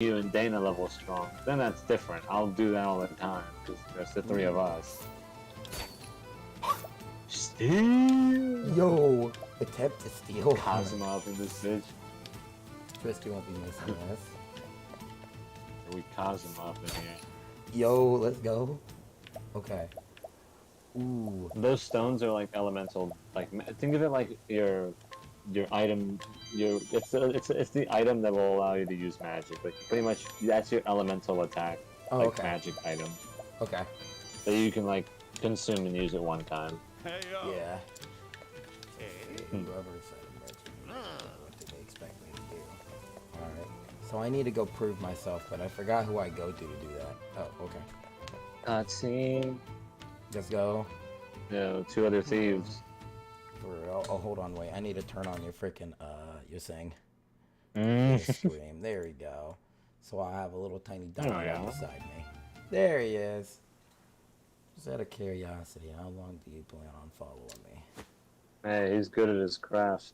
you and Dana level strong, then that's different. I'll do that all the time because there's the three of us. Steal! Yo, attempt to steal. Cosmo up in this bitch. Twisty won't be missing this. We Cosmo up in here. Yo, let's go. Okay. Ooh. Those stones are like elemental. Like think of it like your item. It's the item that will allow you to use magic. Like pretty much that's your elemental attack. Oh, Like okay. magic item Okay. that you can like consume and use at one time. Hey, yo. Yeah. Hmm. Whoever said what did they expect me to do? Alright. So I need to go prove myself, but I forgot who I go to do that. Oh, okay. Cutscene. Let's go. No, two other thieves. Oh, hold on, wait. I need to turn on your freaking, your thing. Mm. Scream. There we go. So I have a little tiny dot There we right go. beside me. There he is. Just out of curiosity, how long do you plan on following me? Hey, he's good at his craft.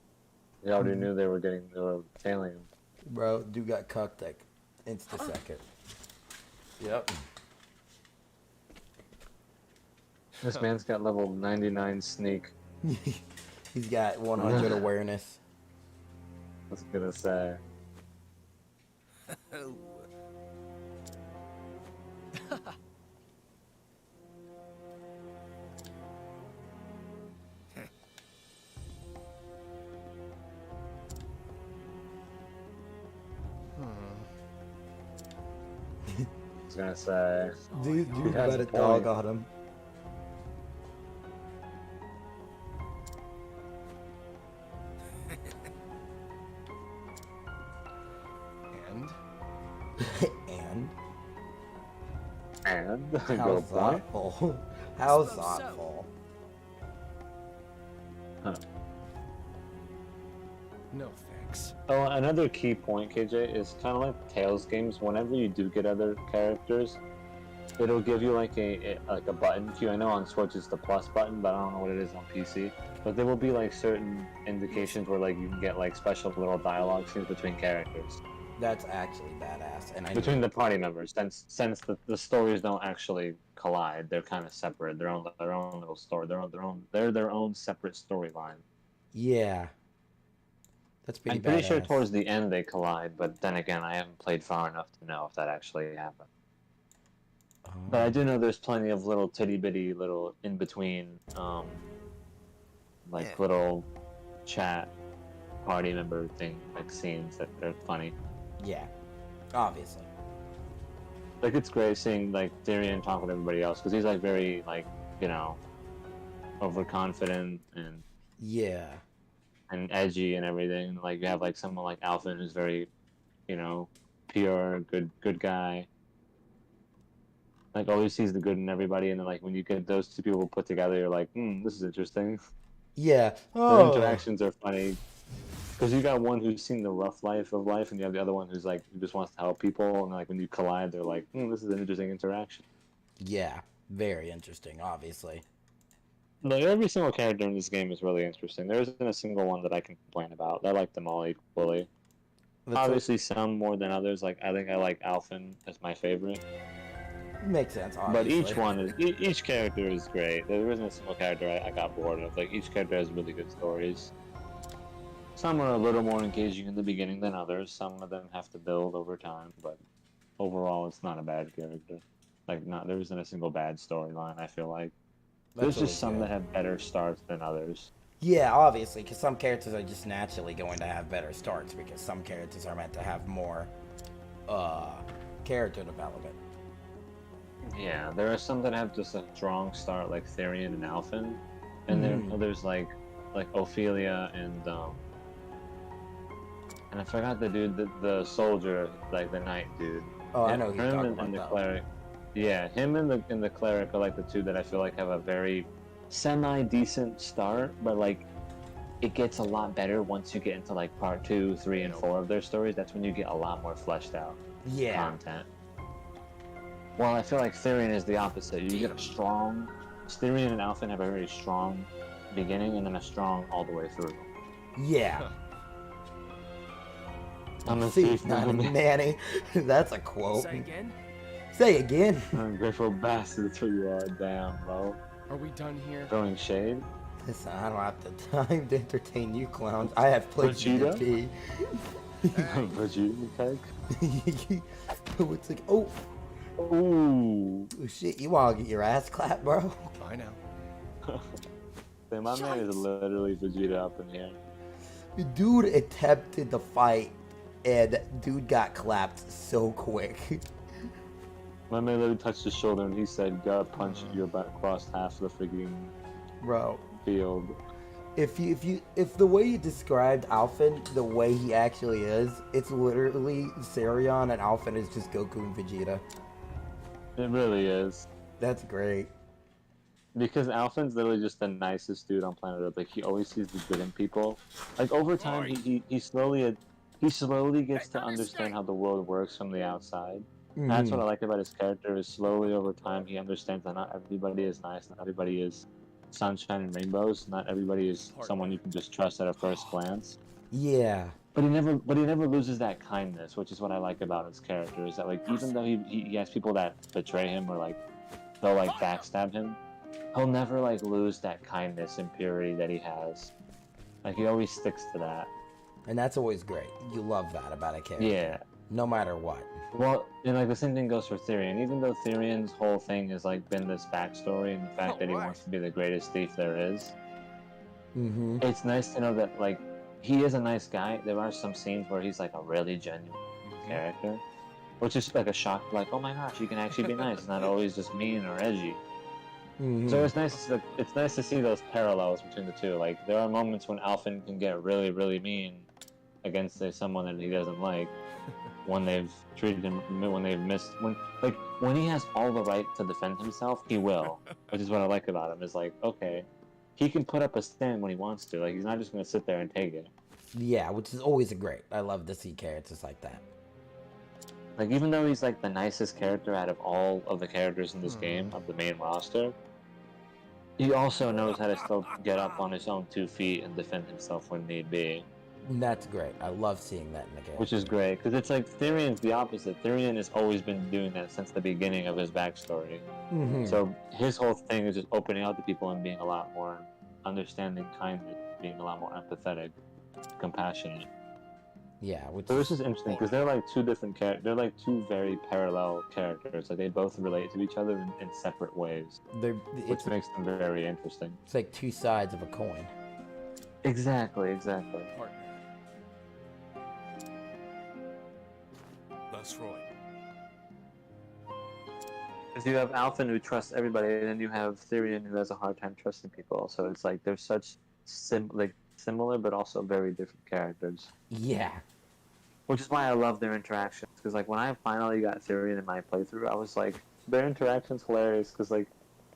He already knew they were tailing him. Bro, dude got cucked like insta-second. Yep. This man's got level 99 sneak. He's got 100 awareness. I was gonna say. I was gonna say. Dude has got a a dog point. on him. And? And? And How go point. thoughtful. How Suppose so. thoughtful. Huh. No thanks. Oh, another key point, KJ, is kind of like Tales games. Whenever you do get other characters, it'll give you like a button queue. I know on Switch it's the plus button, but I don't know what it is on PC. But there will be like certain indications where like you can get like special little dialogue scenes between characters, That's actually badass. And I between the party members. Since the stories don't actually collide, they're kind of separate. They're on their own little story. They're their own separate storyline. Yeah. That's pretty I'm pretty sure badass. towards the end they collide, but then again, I haven't played far enough to know if that actually happened. But I do know there's plenty of little titty bitty little in between, like little chat party member thing, like scenes that are funny. Yeah. Obviously. Like it's great seeing like Tyrion talk with everybody else because he's like very like overconfident Yeah. and edgy and everything. Like you have like someone like Alfin who's very, pure, good guy. Like always sees the good in everybody, and then like when you get those two people put together, you're like, this is interesting. Yeah. Their Oh. interactions are funny because you got one who's seen the rough life of life, and you have the other one who's like who just wants to help people, and like when you collide, they're like, this is an interesting interaction. Yeah. Very interesting, obviously. Like every single character in this game is really interesting. There isn't a single one that I can complain about. I like them all equally. Obviously, some more than others. Like I think I like Alfin as my favorite. Makes sense, But obviously. each character is great. There isn't a single character I got bored of. Like each character has really good stories. Some are a little more engaging in the beginning than others. Some of them have to build over time, but overall, it's not a bad character. There isn't a single bad storyline. I feel like there's just some that have better starts than others. Yeah, obviously, because some characters are just naturally going to have better starts because some characters are meant to have more character development. Yeah, there are some that have just a strong start, like Therion and Alfin, and then others like Ophelia and I forgot the dude, the soldier, like the knight dude. Oh, I know who you're him talking and about, the though. cleric. Yeah, him and the cleric are like the two that I feel like have a very semi-decent start, but like it gets a lot better once you get into like part 2, 3, and 4 of their stories. That's when you get a lot more fleshed out content. Well, I feel like Therion is the opposite. You get a strong... Therion and Alfin have a very strong beginning and then a strong all the way through. Yeah. I'm a See, thief, not not a a man. nanny. That's a quote. Say again? Say again. Ungrateful bastard, that's what you are. Damn, bro. Are we done here? Throwing shade? Listen, I don't have the time to entertain you clowns. I have places to Vegeta? pee. Hey, Vegeta cake? It's like, oh, Ooh. shit, you want to get your ass clapped, bro? bye now. Say, my man is literally Vegeta up in here. Dude attempted to fight, and dude got clapped so quick. My man literally touched his shoulder and he said, "Gotta punch you about across half the freaking Bro, field." if the way you described Alphen, the way he actually is, it's literally Sarion and Alphen is just Goku and Vegeta. It really is. That's great. Because Alphen's literally just the nicest dude on planet Earth. Like, he always sees the good in people. Like, over time, he slowly gets to understand how the world works from the outside. Mhm. That's what I like about his character, is slowly over time he understands that not everybody is nice, not everybody is sunshine and rainbows, not everybody is someone you can just trust at a first glance. Yeah. But he never loses that kindness, which is what I like about his character, is that, like, even though he has people that betray him or, like, they'll, like, backstab him, he'll never, like, lose that kindness and purity that he has. Like, he always sticks to that. And that's always great. You love that about a character. Yeah. No matter what. Well, and, like, the same thing goes for Therian. Even though Therian's whole thing has, like, been this backstory and the fact that he wants to be the greatest thief there is, Mm-hmm. it's nice to know that, like, he is a nice guy. There are some scenes where he's, like, a really genuine character, which is, like, a shock, like, oh my gosh, you can actually be nice, not always just mean or edgy. Mm-hmm. So it's nice to see those parallels between the two. Like, there are moments when Alphen can get really, really mean against, say, someone that he doesn't like, when they've treated him, when they've missed, when he has all the right to defend himself, he will. Which is what I like about him. Is like, okay, he can put up a stand when he wants to. Like, he's not just gonna sit there and take it. Yeah, which is always great. I love to see characters like that. Like, even though he's like the nicest character out of all of the characters in this game, of the main roster, he also knows how to still get up on his own 2 feet and defend himself when need be. And that's great. I love seeing that in the game. Which is great, because it's like Therian's the opposite. Therian has always been doing that since the beginning of his backstory. Mm-hmm. So his whole thing is just opening out to people and being a lot more understanding, kind, being a lot more empathetic, compassionate. Yeah, which So this is interesting because they're like two different characters. They're like two very parallel characters. Like, they both relate to each other in separate ways, which makes them very interesting. It's like two sides of a coin. Exactly. Partner. That's right. Because you have Alphen who trusts everybody, and then you have Therian who has a hard time trusting people. So it's like they're such similar but also very different characters. Yeah. Which is why I love their interactions. Because, like, when I finally got Therian in my playthrough, I was like, their interaction's hilarious. Because, like,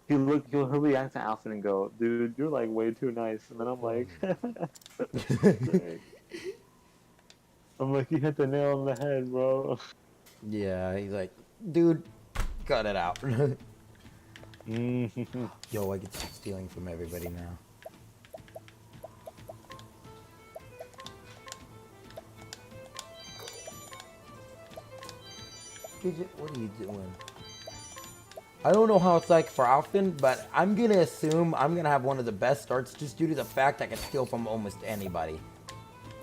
he'll react to Alphen and go, "Dude, you're like way too nice," and then I'm like, I'm like, you hit the nail on the head, bro. Yeah, he's like, dude, cut it out. Yo, I get to keep stealing from everybody now. What are you doing? I don't know how it's like for Alphen, but I'm gonna assume I'm gonna have one of the best starts just due to the fact I can steal from almost anybody.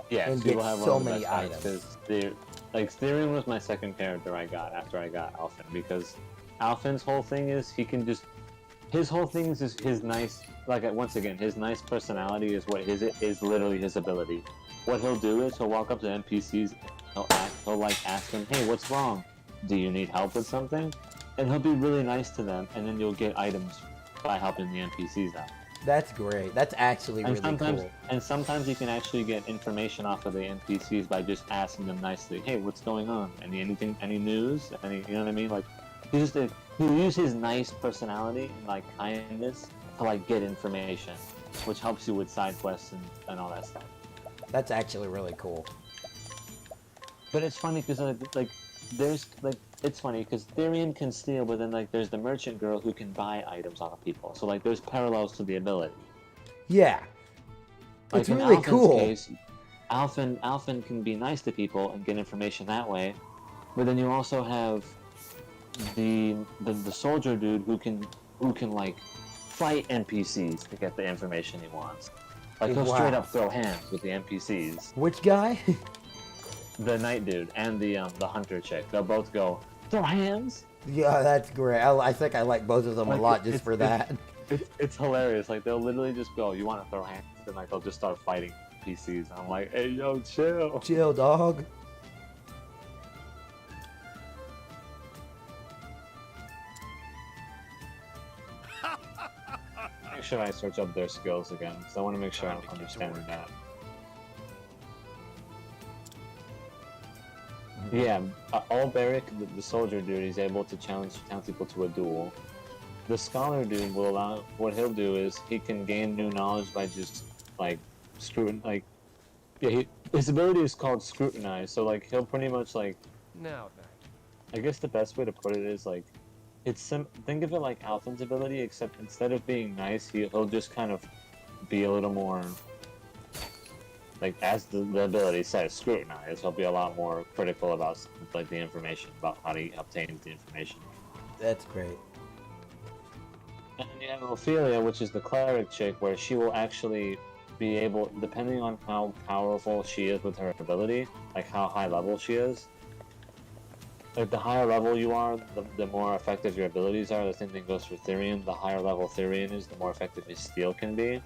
Yeah, And so you get will have so one of the many best fights, items. 'cause like, Therian was my second character I got after I got Alphen, because Alphen's whole thing is his whole thing is his nice, like, once again, his nice personality is what is literally his ability. What he'll do is he'll walk up to NPCs, he'll like ask them, "Hey, what's wrong? Do you need help with something?" And he'll be really nice to them, and then you'll get items by helping the NPCs out. That's great. That's actually really cool. And sometimes you can actually get information off of the NPCs by just asking them nicely, "Hey, what's going on? Any news? You know what I mean?" Like, he'll use his nice personality and, like, kindness to, like, get information, which helps you with side quests and all that stuff. That's actually really cool. But it's funny because, it's funny because Therian can steal, but then, like, there's the merchant girl who can buy items off of people. So, like, there's parallels to the ability. Yeah. Like, It's in really Alphen's cool. case, Alphen can be nice to people and get information that way, but then you also have the soldier dude who can like fight NPCs to get the information he wants. Like he'll straight Wow. up throw hands with the NPCs. Which guy? The knight dude and the hunter chick. They'll both go throw hands. Yeah, that's great. I think I like both of them a Like, lot just for that. It's hilarious. Like they'll literally just go, "You want to throw hands?" And like they'll just start fighting NPCs. I'm like, "Hey, yo, chill." Chill, dog. Make sure I search up their skills again, because I want to make sure I'm understanding that. Yeah, Alberic, the soldier dude, he's able to challenge people to a duel. The scholar dude will allow. What he'll do is he can gain new knowledge by just like his ability is called scrutinize. So like he'll pretty much like. Now then. I guess the best way to put it is like, think of it like Alphen's ability, except instead of being nice, he'll just kind of be a little more. Like as the ability says, scrutinize. He'll be a lot more critical about like the information, about how he obtains the information. That's great. And then you have Ophelia, which is the cleric chick, where she will actually be able, depending on how powerful she is with her ability, like how high level she is. Like the higher level you are, the more effective your abilities are. The same thing goes for Therian. The higher level Therian is, the more effective his steel can be.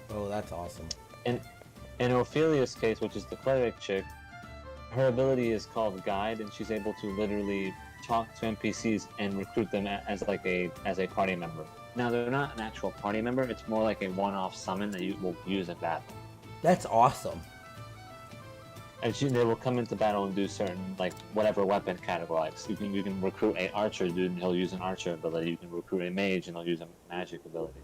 Oh, that's awesome. And in Ophelia's case, which is the cleric chick, her ability is called Guide, and she's able to literally talk to NPCs and recruit them as a party member. Now they're not an actual party member; it's more like a one-off summon that you will use in battle. That's awesome. And they will come into battle and do certain like whatever weapon categories. You can recruit an archer dude, and he'll use an archer ability. You can recruit a mage, and he'll use a magic ability.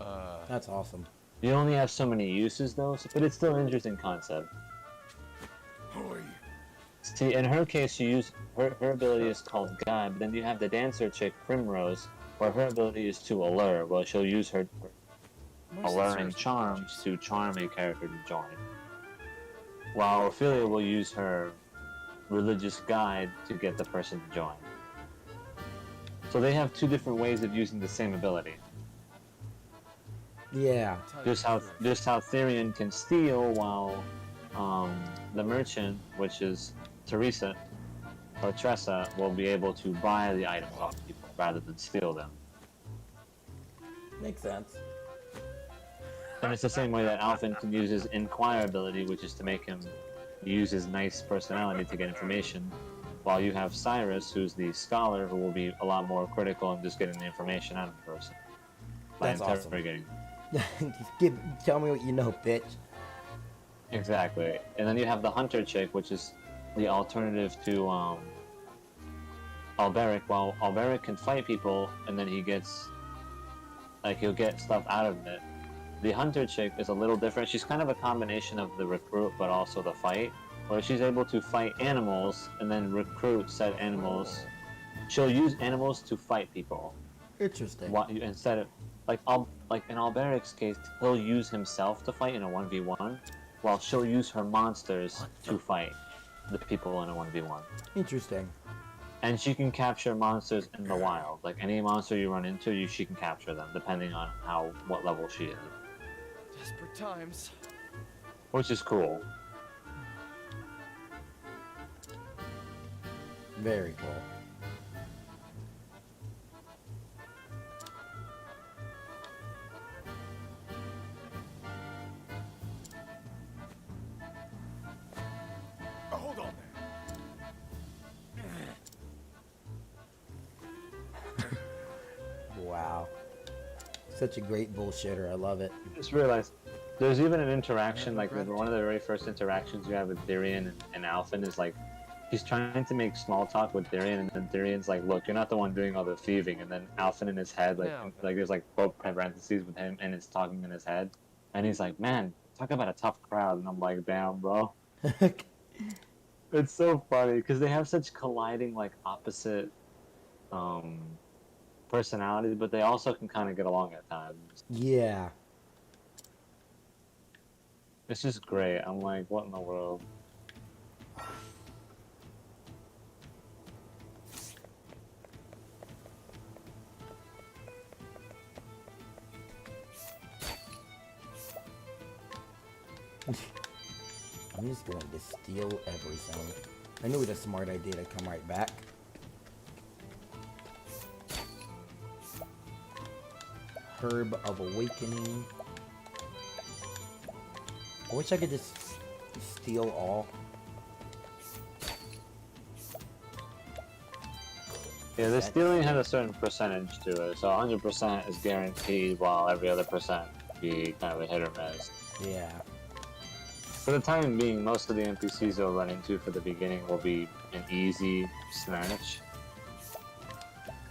That's awesome. You only have so many uses though, but it's still an interesting concept. See, in her case, she used her ability is called Guide, but then you have the dancer chick Primrose, where her ability is to allure. Well, she'll use her alluring charms to charm a character to join. While Ophelia will use her religious guide to get the person to join. So they have two different ways of using the same ability. Yeah. Just how Therian can steal, while the merchant, which is Teresa or Tressa, will be able to buy the items off people rather than steal them. Makes sense. And it's the same way that Alphen can use his Inquire ability, which is to make him use his nice personality to get information, while you have Cyrus, who's the scholar, who will be a lot more critical in just getting the information out of the person. By That's awesome. interrogating. Just tell me what you know, bitch. Exactly. And then you have the hunter chick, which is the alternative to Alberic. While Alberic can fight people, and then he'll get stuff out of it. The hunter chick is a little different. She's kind of a combination of the recruit, but also the fight, where she's able to fight animals and then recruit said animals. She'll use animals to fight people. Interesting. Instead of like in Alberic's case, he'll use himself to fight in a 1v1, while she'll use her monsters to fight the people in a 1v1. Interesting. And she can capture monsters in the wild. Like any monster you run into, she can capture them, depending on what level she is. Desperate times. Which is cool. Very cool. Hold on there. Wow. Such a great bullshitter. I love it. I just realized there's even an interaction, like one of the very first interactions you have with Therian and Alphen is like, he's trying to make small talk with Therian, and then Therian's like, look, you're not the one doing all the thieving, and then Alphen in his head, like there's like quote parentheses with him, and it's talking in his head, and he's like, man, talk about a tough crowd, and I'm like, damn, bro. It's so funny, because they have such colliding, like, opposite, personalities, but they also can kind of get along at times. Yeah. It's just great. I'm like, what in the world? I'm just going to steal everything. I knew it was a smart idea to come right back. Herb of Awakening. I wish I could just steal all. Yeah, the stealing has a certain percentage to it, so 100% is guaranteed, while every other percent be kind of a hit or miss. Yeah. For the time being, most of the NPCs you'll run into for the beginning will be an easy snatch.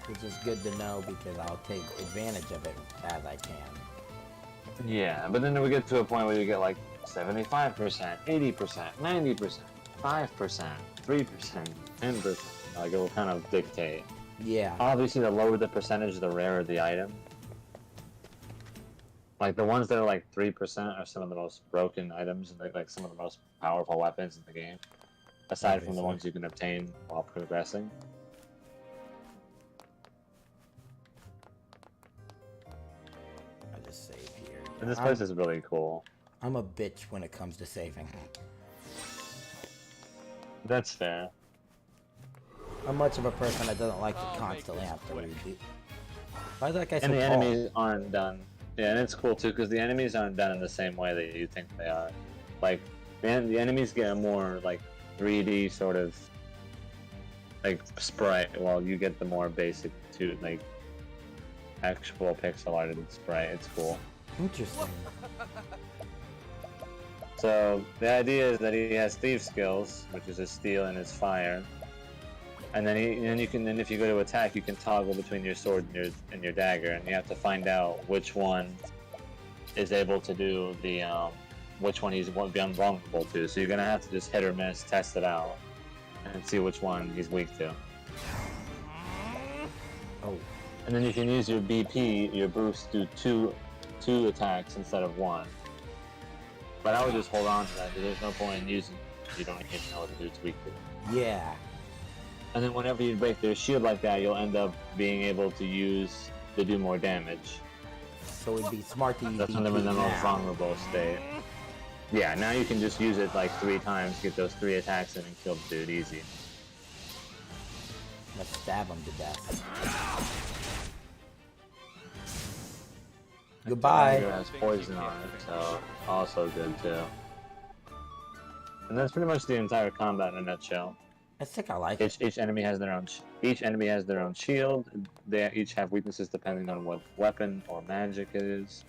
Which is good to know because I'll take advantage of it as I can. Yeah, but then we get to a point where you get like 75%, 80%, 90%, 5%, 3%, 10%. Like, it will kind of dictate. Yeah. Obviously, the lower the percentage, the rarer the item. Like, the ones that are like 3% are some of the most broken items and like some of the most powerful weapons in the game. Aside from the ones you can obtain while progressing. I'll just save here. And this place is really cool. I'm a bitch when it comes to saving. That's fair. I'm much of a person that doesn't like to constantly have to read it. Why is that guy so And the tall? enemies aren't done. Yeah, and it's cool too because the enemies aren't done in the same way that you think they are. Like, the enemies get a more like 3D sort of like sprite, while you get the more basic to like actual pixel arted sprite. It's cool. Interesting. So the idea is that he has thief skills, which is his steel and his fire. And then if you go to attack, you can toggle between your sword and your dagger, and you have to find out which one is able to do the which one he's vulnerable to. So you're gonna have to just hit or miss, test it out, and see which one he's weak to. Oh. And then you can use your BP, your boost, to do two attacks instead of one. But I would just hold on to that because there's no point in using it if you don't even know what to do it's weak to. Yeah. And then whenever you break their shield like that, you'll end up being able to do more damage. So it'd be smart to use That's when they're in the most now. vulnerable state. Yeah, now you can just use it like 3 times, get those 3 attacks in and kill the dude easy. Let's stab him to death. Goodbye. It has poison on it, so also good too. And that's pretty much the entire combat in a nutshell. I think I like it. Each enemy has their own shield. They each have weaknesses depending on what weapon or magic it is.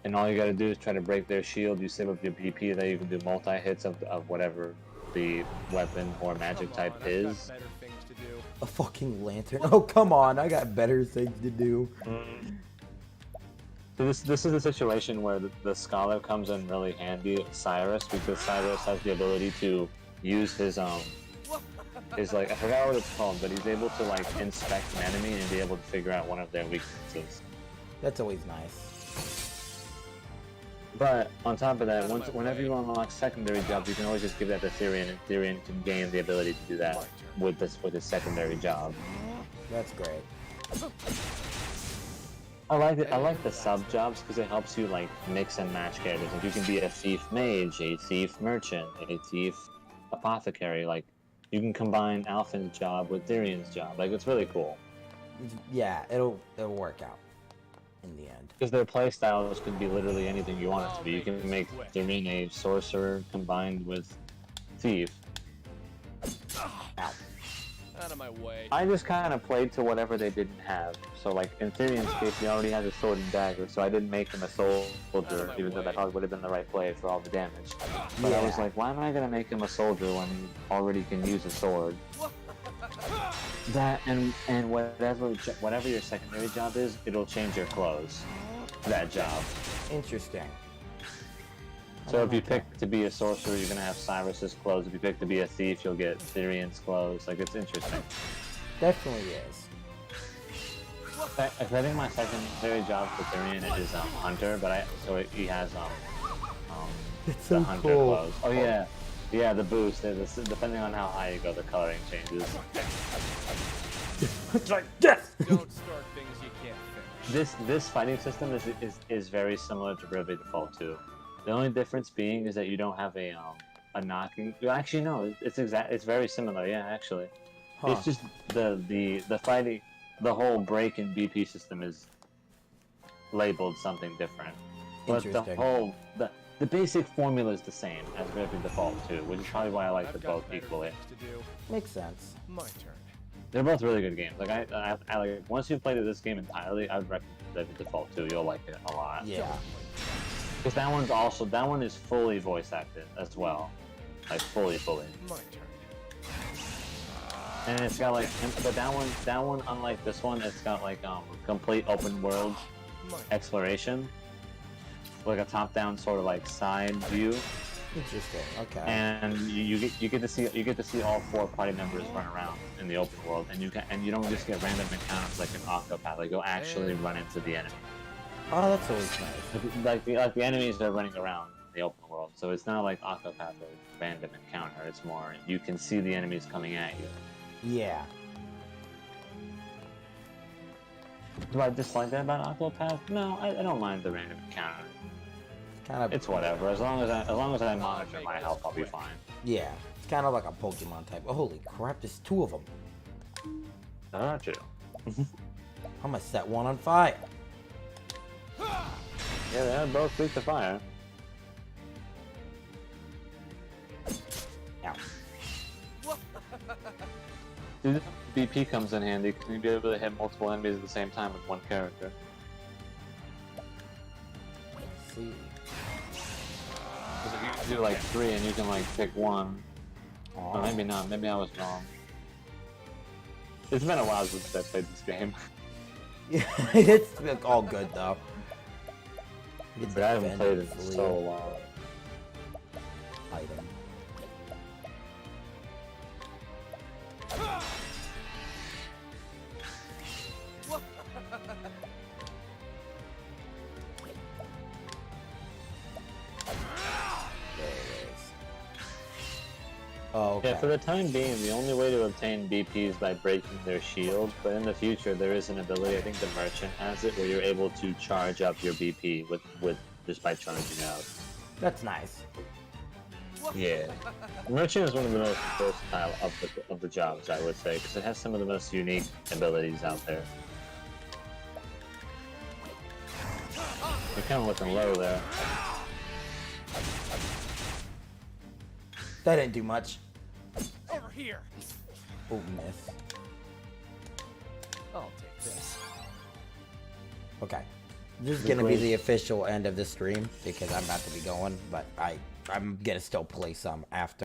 And all you gotta do is try to break their shield. You save up your BP, that you can do multi-hits of whatever the weapon or magic type is. A fucking lantern. Oh, come on. I got better things to do. So this is a situation where the scholar comes in really handy, Cyrus, because Cyrus has the ability to use his like, I forgot what it's called, but he's able to like inspect an enemy and be able to figure out one of their weaknesses. That's always nice. But on top of that, whenever you unlock secondary jobs, you can always just give that to Therian, and Therian can gain the ability to do that with his secondary job. That's great. I like the sub jobs because it helps you like mix and match characters. Like, you can be a thief mage, a thief merchant, a thief apothecary. Like, you can combine Alphin's job with Therian's job. Like, it's really cool. Yeah, it'll work out in the end. Because their playstyles could be literally anything you want it to be. You can make Therian a sorcerer combined with thief. Ow. Out of my way. I just kind of played to whatever they didn't have. So, like, in Therian's case, he already has a sword and dagger, so I didn't make him a soldier, even though that probably would have been the right play for all the damage. But I was like, why am I going to make him a soldier when he already can use a sword? That, and whatever your secondary job is, it'll change your clothes. That job. Interesting. So if you pick to be a sorcerer, you're going to have Cyrus's clothes. If you pick to be a thief, you'll get Therian's clothes. Like, it's interesting. Definitely is. I think my secondary job for Therian is hunter, but he has It's the so hunter cool. clothes. Oh yeah, the boost. Depending on how high you go, the coloring changes. It's like yes. Don't start things you can't finish. This fighting system is very similar to Veibae Default 2. The only difference being is that you don't have a knocking. Well, actually, no, it's very similar. Yeah, actually, Huh. it's just the fighting, the whole break and BP system is labeled something different. But the Interesting. whole the basic formula is the same as Gravity Default 2, which is probably why I like I've them got both better equally. things to do. Makes sense. My turn. They're both really good games. Like I like once you've played this game entirely, I would recommend Gravity Default 2. You'll like it a lot. Yeah. Because that one is fully voice acted as well, like fully. My turn. And it's got like, but that one, unlike this one, it's got like complete open world My turn. exploration, like a top-down sort of like side view, Interesting. Okay. and you get to see all 4 party members run around in the open world, and you don't just get random encounters like an Octopath, like you'll actually run into the enemy. Oh, that's always nice. Like the enemies are running around the open world, so it's not like Octopath or random encounter. It's more you can see the enemies coming at you. Yeah. Do I dislike that about Octopath? No, I don't mind the random encounter. Kind of. It's whatever. As long as I monitor my health, I'll be fine. Yeah. It's kind of like a Pokemon type. Oh, holy crap! There's 2 of them. Got you. I'm gonna set one on fire. Yeah, they're both weak to fire. Ow. Dude, BP comes in handy because you'll be able to hit multiple enemies at the same time with one character. Let's see. Because if you can do like 3 and you can like pick one. Aw. Or maybe not. Maybe I was wrong. It's been a while since I played this game. Yeah, it's all good though. But I haven't played it in so long. Item. There it is. Oh, okay. Yeah, for the time being, the only way to obtain BP is by breaking their shield, but in the future there is an ability, I think the merchant has it, where you're able to charge up your BP with just by charging up. That's nice. Yeah. Merchant is one of the most versatile of the jobs, I would say, because it has some of the most unique abilities out there. You're kind of looking low there. That didn't do much. Over here. Oh, miss. I'll take this. Okay. This is gonna be the official end of the stream because I'm about to be going, but I'm gonna still play some after.